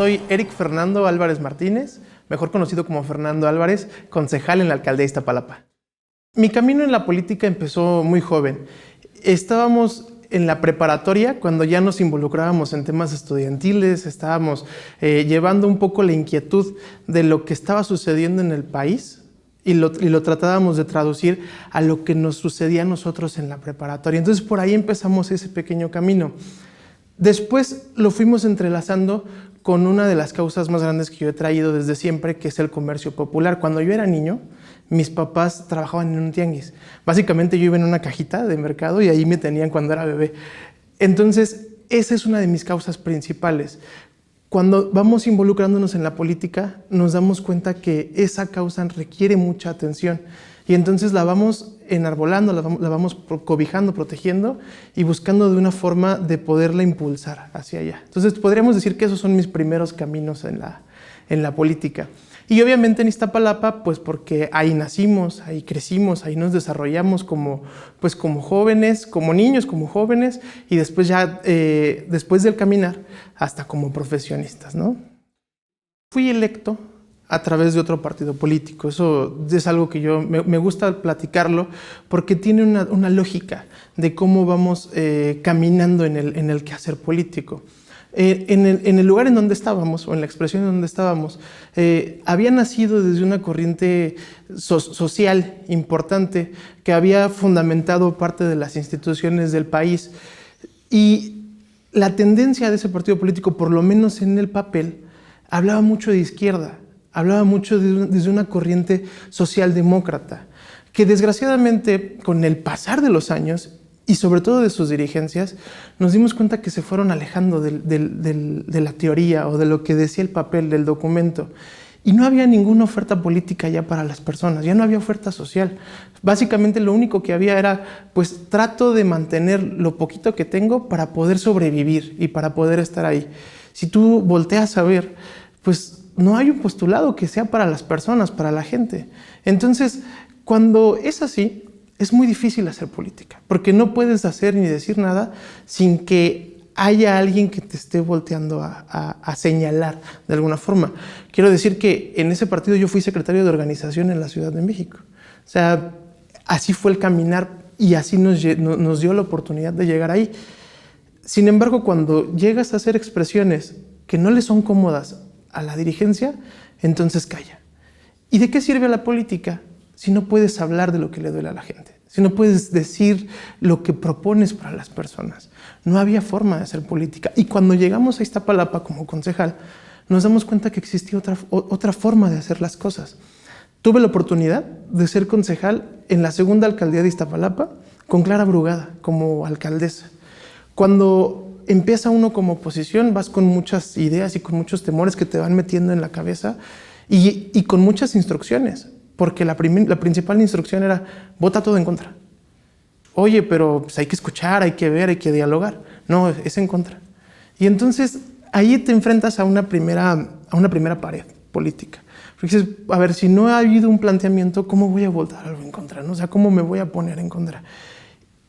soy Eric Fernando Álvarez Martínez, mejor conocido como Fernando Álvarez, concejal en la alcaldía de Iztapalapa. Mi camino en la política empezó muy joven. Estábamos en la preparatoria cuando ya nos involucrábamos en temas estudiantiles, estábamos llevando un poco la inquietud de lo que estaba sucediendo en el país y lo tratábamos de traducir a lo que nos sucedía a nosotros en la preparatoria. Entonces por ahí empezamos ese pequeño camino. Después lo fuimos entrelazando con una de las causas más grandes que yo he traído desde siempre, que es el comercio popular. Cuando yo era niño, mis papás trabajaban en un tianguis. Básicamente yo iba en una cajita de mercado y ahí me tenían cuando era bebé. Entonces, esa es una de mis causas principales. Cuando vamos involucrándonos en la política, nos damos cuenta que esa causa requiere mucha atención y entonces la vamos enarbolando, la vamos cobijando, protegiendo y buscando de una forma de poderla impulsar hacia allá. Entonces podríamos decir que esos son mis primeros caminos en la política. Y obviamente en Iztapalapa, pues porque ahí nacimos, ahí crecimos, ahí nos desarrollamos como jóvenes, como niños, como jóvenes, y después ya, después del caminar, hasta como profesionistas, ¿no? Fui electo a través de otro partido político. Eso es algo que me gusta platicarlo porque tiene una lógica de cómo vamos caminando en el quehacer político. En el lugar en donde estábamos, o en la expresión en donde estábamos, había nacido desde una corriente social importante que había fundamentado parte de las instituciones del país. Y la tendencia de ese partido político, por lo menos en el papel, hablaba mucho de izquierda, hablaba mucho desde una corriente socialdemócrata, que desgraciadamente con el pasar de los años, y sobre todo de sus dirigencias, nos dimos cuenta que se fueron alejando de la teoría o de lo que decía el papel del documento. Y no había ninguna oferta política ya para las personas, ya no había oferta social. Básicamente lo único que había era, pues trato de mantener lo poquito que tengo para poder sobrevivir y para poder estar ahí. Si tú volteas a ver, pues no hay un postulado que sea para las personas, para la gente. Entonces, cuando es así, es muy difícil hacer política, porque no puedes hacer ni decir nada sin que haya alguien que te esté volteando a señalar de alguna forma. Quiero decir que en ese partido yo fui secretario de organización en la Ciudad de México. O sea, así fue el caminar y así nos dio la oportunidad de llegar ahí. Sin embargo, cuando llegas a hacer expresiones que no le son cómodas a la dirigencia, entonces calla. ¿Y de qué sirve la política si no puedes hablar de lo que le duele a la gente? Si no puedes decir lo que propones para las personas. No había forma de hacer política. Y cuando llegamos a Iztapalapa como concejal, nos damos cuenta que existía otra forma de hacer las cosas. Tuve la oportunidad de ser concejal en la segunda alcaldía de Iztapalapa con Clara Brugada como alcaldesa. Cuando empieza uno como oposición, vas con muchas ideas y con muchos temores que te van metiendo en la cabeza y con muchas instrucciones. Porque la principal instrucción era, vota todo en contra. Oye, pero pues hay que escuchar, hay que ver, hay que dialogar. No, es en contra. Y entonces ahí te enfrentas a una primera pared política. Porque dices, a ver, si no ha habido un planteamiento, ¿cómo voy a votar algo en contra? ¿No? O sea, ¿cómo me voy a poner en contra?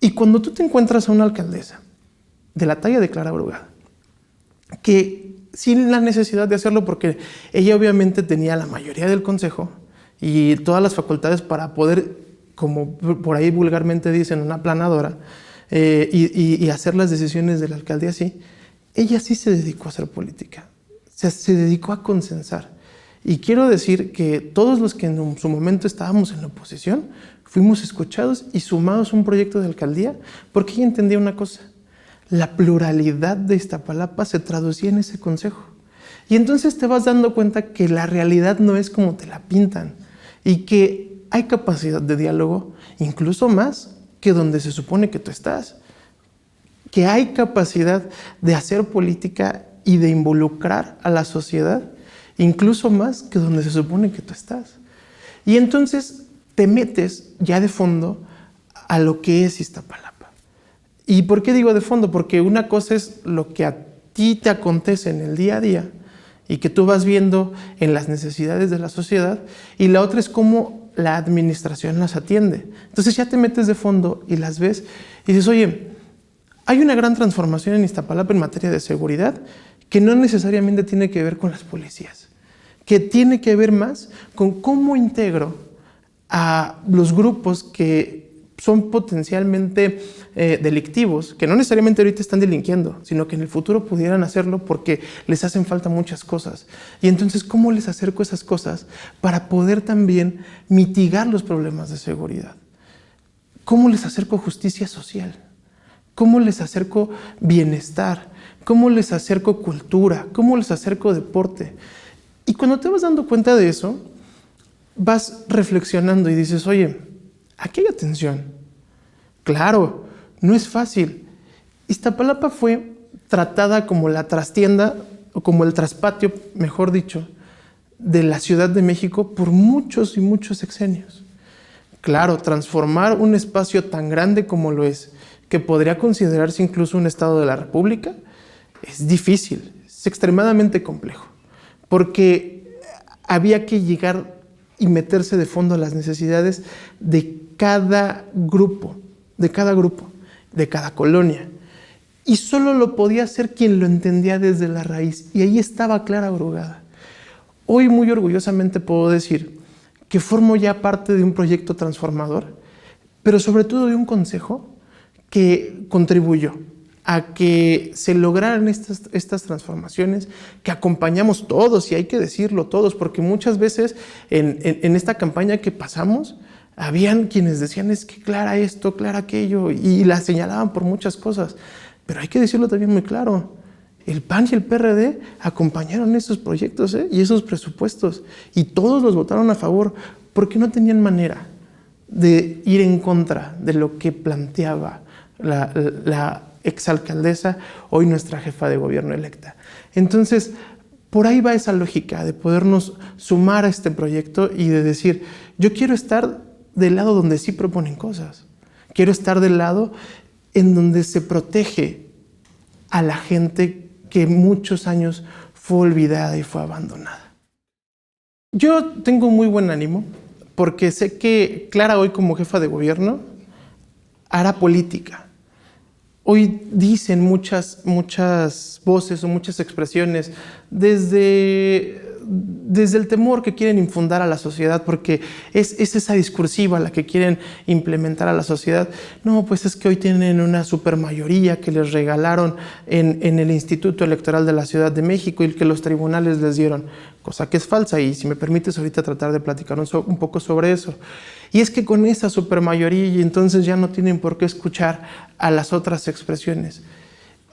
Y cuando tú te encuentras a una alcaldesa de la talla de Clara Brugada, que sin la necesidad de hacerlo, porque ella obviamente tenía la mayoría del consejo, y todas las facultades para poder, como por ahí vulgarmente dicen, una aplanadora, y hacer las decisiones de la alcaldía así, ella sí se dedicó a hacer política, se dedicó a consensar. Y quiero decir que todos los que en su momento estábamos en la oposición, fuimos escuchados y sumados a un proyecto de alcaldía, porque ella entendía una cosa, la pluralidad de Iztapalapa se traducía en ese consejo. Y entonces te vas dando cuenta que la realidad no es como te la pintan, y que hay capacidad de diálogo, incluso más que donde se supone que tú estás. Que hay capacidad de hacer política y de involucrar a la sociedad, incluso más que donde se supone que tú estás. Y entonces te metes ya de fondo a lo que es Iztapalapa. ¿Y por qué digo de fondo? Porque una cosa es lo que a ti te acontece en el día a día, y que tú vas viendo en las necesidades de la sociedad, y la otra es cómo la administración las atiende. Entonces ya te metes de fondo y las ves y dices, oye, hay una gran transformación en Iztapalapa en materia de seguridad que no necesariamente tiene que ver con las policías, que tiene que ver más con cómo integro a los grupos que son potencialmente delictivos, que no necesariamente ahorita están delinquiendo, sino que en el futuro pudieran hacerlo porque les hacen falta muchas cosas. Y entonces, ¿cómo les acerco esas cosas para poder también mitigar los problemas de seguridad? ¿Cómo les acerco justicia social? ¿Cómo les acerco bienestar? ¿Cómo les acerco cultura? ¿Cómo les acerco deporte? Y cuando te vas dando cuenta de eso, vas reflexionando y dices, oye, aquí hay atención. Claro, no es fácil. Iztapalapa fue tratada como la trastienda, o como el traspatio, mejor dicho, de la Ciudad de México por muchos y muchos sexenios. Claro, transformar un espacio tan grande como lo es, que podría considerarse incluso un estado de la República, es difícil, es extremadamente complejo, porque había que llegar y meterse de fondo a las necesidades de cada grupo, de cada colonia. Y solo lo podía hacer quien lo entendía desde la raíz. Y ahí estaba Clara Brugada. Hoy muy orgullosamente puedo decir que formo ya parte de un proyecto transformador, pero sobre todo de un consejo que contribuyó a que se lograran estas transformaciones, que acompañamos todos, y hay que decirlo todos, porque muchas veces en esta campaña que pasamos, habían quienes decían, es que Clara esto, Clara aquello, y la señalaban por muchas cosas. Pero hay que decirlo también muy claro, el PAN y el PRD acompañaron esos proyectos y esos presupuestos, y todos los votaron a favor, porque no tenían manera de ir en contra de lo que planteaba la exalcaldesa, hoy nuestra jefa de gobierno electa. Entonces, por ahí va esa lógica de podernos sumar a este proyecto y de decir, yo quiero estar del lado donde sí proponen cosas. Quiero estar del lado en donde se protege a la gente que muchos años fue olvidada y fue abandonada. Yo tengo muy buen ánimo porque sé que Clara hoy como jefa de gobierno hará política. Hoy dicen muchas voces o muchas expresiones desde el temor que quieren infundar a la sociedad, porque es esa discursiva la que quieren implementar a la sociedad. No, pues es que hoy tienen una supermayoría que les regalaron en el Instituto Electoral de la Ciudad de México y que los tribunales les dieron, cosa que es falsa, y si me permites ahorita tratar de platicar un poco sobre eso. Y es que con esa supermayoría entonces ya no tienen por qué escuchar a las otras expresiones.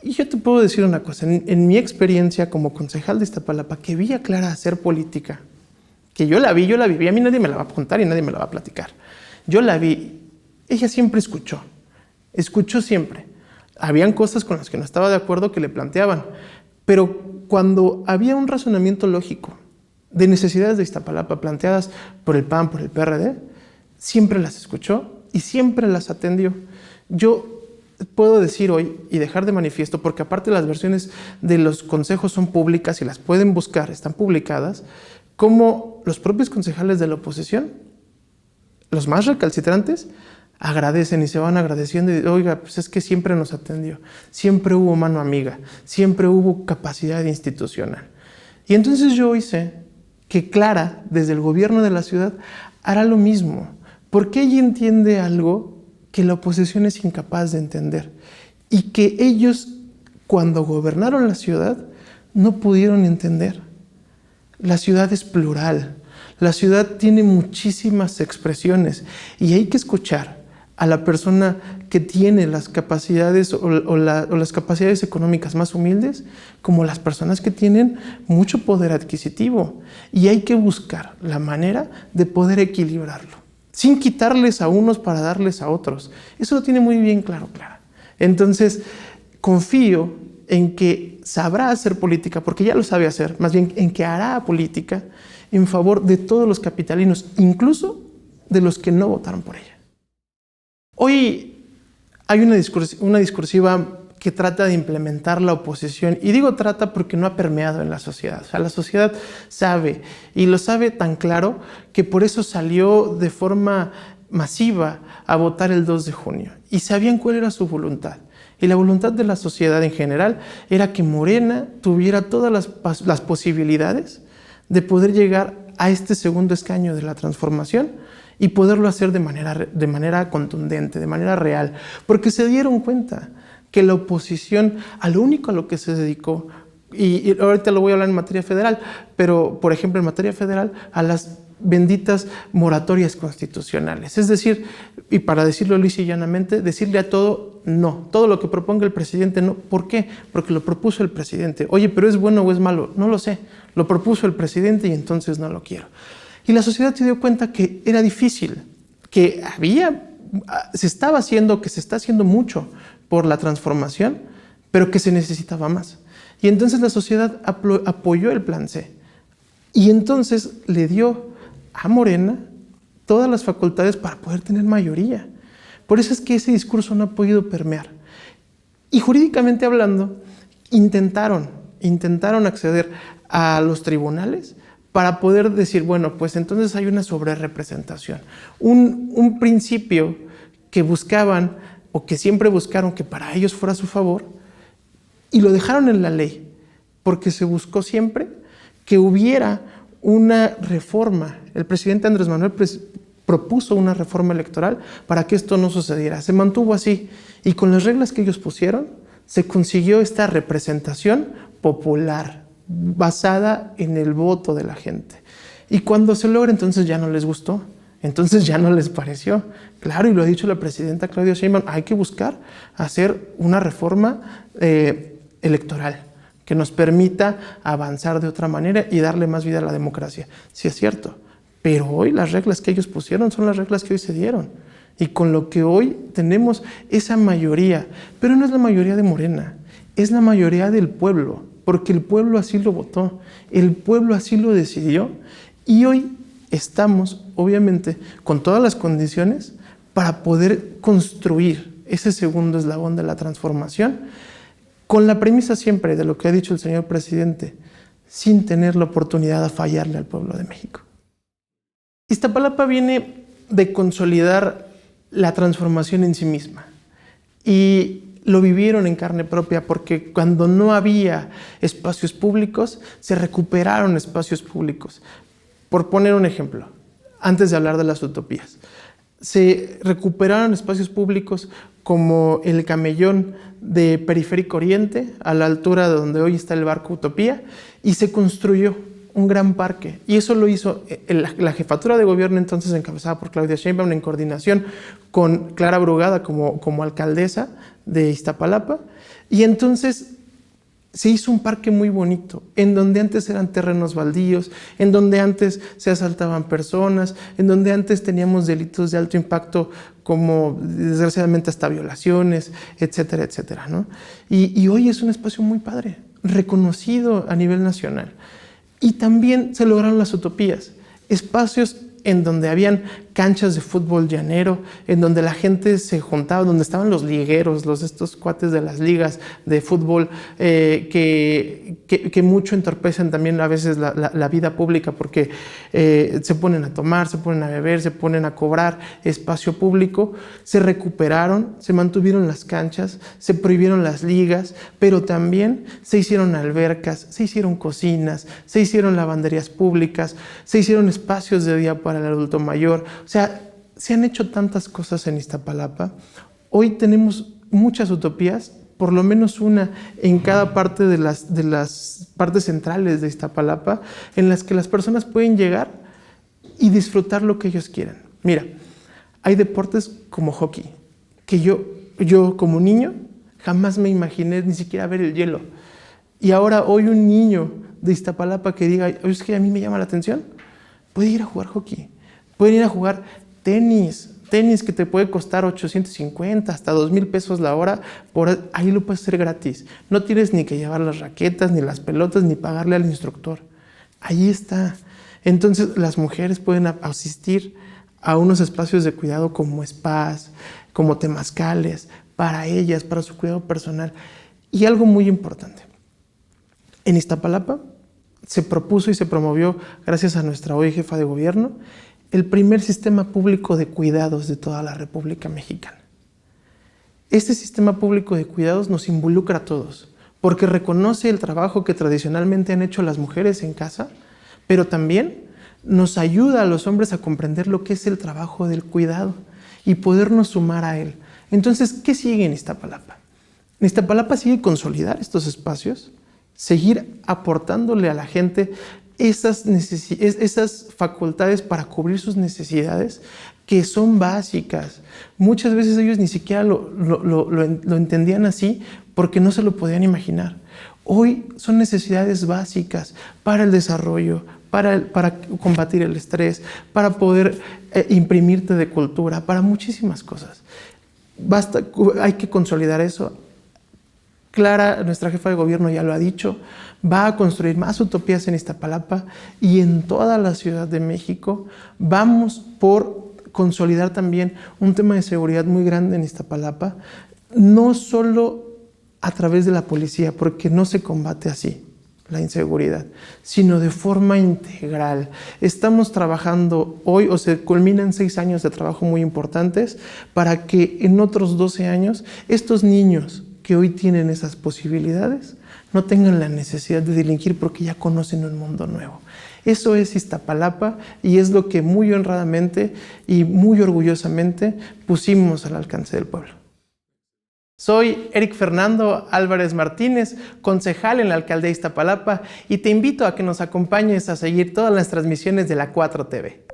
Y yo te puedo decir una cosa, en mi experiencia como concejal de Iztapalapa, que vi a Clara hacer política, que yo la viví, a mí nadie me la va a contar y nadie me la va a platicar. Yo la vi, ella siempre escuchó siempre. Habían cosas con las que no estaba de acuerdo que le planteaban, pero cuando había un razonamiento lógico de necesidades de Iztapalapa planteadas por el PAN, por el PRD, siempre las escuchó y siempre las atendió. Yo puedo decir hoy y dejar de manifiesto, porque aparte las versiones de los consejos son públicas y las pueden buscar, están publicadas, como los propios concejales de la oposición, los más recalcitrantes, agradecen y se van agradeciendo y oiga, pues es que siempre nos atendió, siempre hubo mano amiga, siempre hubo capacidad institucional. Y entonces yo hoy sé que Clara, desde el gobierno de la ciudad, hará lo mismo, porque ella entiende algo que la oposición es incapaz de entender y que ellos, cuando gobernaron la ciudad, no pudieron entender. La ciudad es plural, la ciudad tiene muchísimas expresiones y hay que escuchar a la persona que tiene las capacidades o las capacidades económicas más humildes como las personas que tienen mucho poder adquisitivo, y hay que buscar la manera de poder equilibrarlo, sin quitarles a unos para darles a otros. Eso lo tiene muy bien claro Clara. Entonces, confío en que sabrá hacer política, porque ya lo sabe hacer, más bien en que hará política en favor de todos los capitalinos, incluso de los que no votaron por ella. Hoy hay una discursiva que trata de implementar la oposición, y digo trata porque no ha permeado en la sociedad. O sea, la sociedad sabe, y lo sabe tan claro que por eso salió de forma masiva a votar el 2 de junio y sabían cuál era su voluntad. Y la voluntad de la sociedad en general era que Morena tuviera todas las posibilidades de poder llegar a este segundo escaño de la transformación y poderlo hacer de manera contundente, de manera real, porque se dieron cuenta que la oposición, a lo único a lo que se dedicó, y ahorita lo voy a hablar en materia federal, pero por ejemplo en materia federal, a las benditas moratorias constitucionales. Es decir, y para decirlo lisa y llanamente, decirle a todo no. Todo lo que proponga el presidente no. ¿Por qué? Porque lo propuso el presidente. Oye, ¿pero es bueno o es malo? No lo sé. Lo propuso el presidente y entonces no lo quiero. Y la sociedad se dio cuenta que era difícil, que se está haciendo mucho por la transformación, pero que se necesitaba más. Y entonces la sociedad apoyó el plan C. Y entonces le dio a Morena todas las facultades para poder tener mayoría. Por eso es que ese discurso no ha podido permear. Y jurídicamente hablando, intentaron acceder a los tribunales para poder decir, bueno, pues entonces hay una sobrerepresentación. Un principio que buscaban o que siempre buscaron que para ellos fuera a su favor, y lo dejaron en la ley, porque se buscó siempre que hubiera una reforma. El presidente Andrés Manuel propuso una reforma electoral para que esto no sucediera. Se mantuvo así y con las reglas que ellos pusieron se consiguió esta representación popular basada en el voto de la gente. Y cuando se logra, entonces ya no les gustó, entonces ya no les pareció. Claro, y lo ha dicho la presidenta Claudia Sheinbaum, hay que buscar hacer una reforma electoral que nos permita avanzar de otra manera y darle más vida a la democracia. Sí es cierto, pero hoy las reglas que ellos pusieron son las reglas que hoy se dieron. Y con lo que hoy tenemos esa mayoría, pero no es la mayoría de Morena, es la mayoría del pueblo, porque el pueblo así lo votó, el pueblo así lo decidió, y hoy estamos, obviamente, con todas las condiciones para poder construir ese segundo eslabón de la transformación, con la premisa siempre de lo que ha dicho el señor presidente, sin tener la oportunidad de fallarle al pueblo de México. Iztapalapa viene de consolidar la transformación en sí misma y lo vivieron en carne propia porque cuando no había espacios públicos, se recuperaron espacios públicos. Por poner un ejemplo, antes de hablar de las utopías, se recuperaron espacios públicos como el camellón de Periférico Oriente, a la altura de donde hoy está el barco Utopía, y se construyó un gran parque. Y eso lo hizo la jefatura de gobierno entonces encabezada por Claudia Sheinbaum en coordinación con Clara Brugada como alcaldesa de Iztapalapa. Y entonces se hizo un parque muy bonito, en donde antes eran terrenos baldíos, en donde antes se asaltaban personas, en donde antes teníamos delitos de alto impacto como desgraciadamente hasta violaciones, etcétera, etcétera, ¿no? Y hoy es un espacio muy padre, reconocido a nivel nacional. Y también se lograron las utopías, espacios en donde habían canchas de fútbol llanero, en donde la gente se juntaba, donde estaban los ligueros, estos cuates de las ligas de fútbol, que mucho entorpecen también a veces la vida pública, porque se ponen a tomar, se ponen a beber, se ponen a cobrar espacio público. Se recuperaron, se mantuvieron las canchas, se prohibieron las ligas, pero también se hicieron albercas, se hicieron cocinas, se hicieron lavanderías públicas, se hicieron espacios de día para el adulto mayor. O sea, se han hecho tantas cosas en Iztapalapa. Hoy tenemos muchas utopías, por lo menos una en cada parte de las partes centrales de Iztapalapa, en las que las personas pueden llegar y disfrutar lo que ellos quieran. Mira, hay deportes como hockey, que yo como niño jamás me imaginé ni siquiera ver el hielo. Y ahora hoy un niño de Iztapalapa que diga, oye, es que a mí me llama la atención, puede ir a jugar hockey, puede ir a jugar tenis que te puede costar 850 hasta 2,000 pesos la hora, ahí lo puedes hacer gratis. No tienes ni que llevar las raquetas, ni las pelotas, ni pagarle al instructor. Ahí está. Entonces las mujeres pueden asistir a unos espacios de cuidado como spas, como temazcales, para ellas, para su cuidado personal. Y algo muy importante, en Iztapalapa se propuso y se promovió, gracias a nuestra hoy jefa de gobierno, el primer sistema público de cuidados de toda la República Mexicana. Este sistema público de cuidados nos involucra a todos, porque reconoce el trabajo que tradicionalmente han hecho las mujeres en casa, pero también nos ayuda a los hombres a comprender lo que es el trabajo del cuidado y podernos sumar a él. Entonces, ¿qué sigue en Iztapalapa? En Iztapalapa sigue consolidar estos espacios, seguir aportándole a la gente esas facultades para cubrir sus necesidades que son básicas. Muchas veces ellos ni siquiera lo entendían así porque no se lo podían imaginar. Hoy son necesidades básicas para el desarrollo, para combatir el estrés, para poder imprimirte de cultura, para muchísimas cosas. Hay que consolidar eso. Clara, nuestra jefa de gobierno, ya lo ha dicho, va a construir más utopías en Iztapalapa y en toda la Ciudad de México. Vamos por consolidar también un tema de seguridad muy grande en Iztapalapa, no solo a través de la policía, porque no se combate así la inseguridad, sino de forma integral. Estamos trabajando hoy, o se culminan 6 años de trabajo muy importantes, para que en otros 12 años estos niños que hoy tienen esas posibilidades no tengan la necesidad de delinquir porque ya conocen un mundo nuevo. Eso es Iztapalapa y es lo que muy honradamente y muy orgullosamente pusimos al alcance del pueblo. Soy Eric Fernando Álvarez Martínez, concejal en la alcaldía de Iztapalapa, y te invito a que nos acompañes a seguir todas las transmisiones de la 4TV.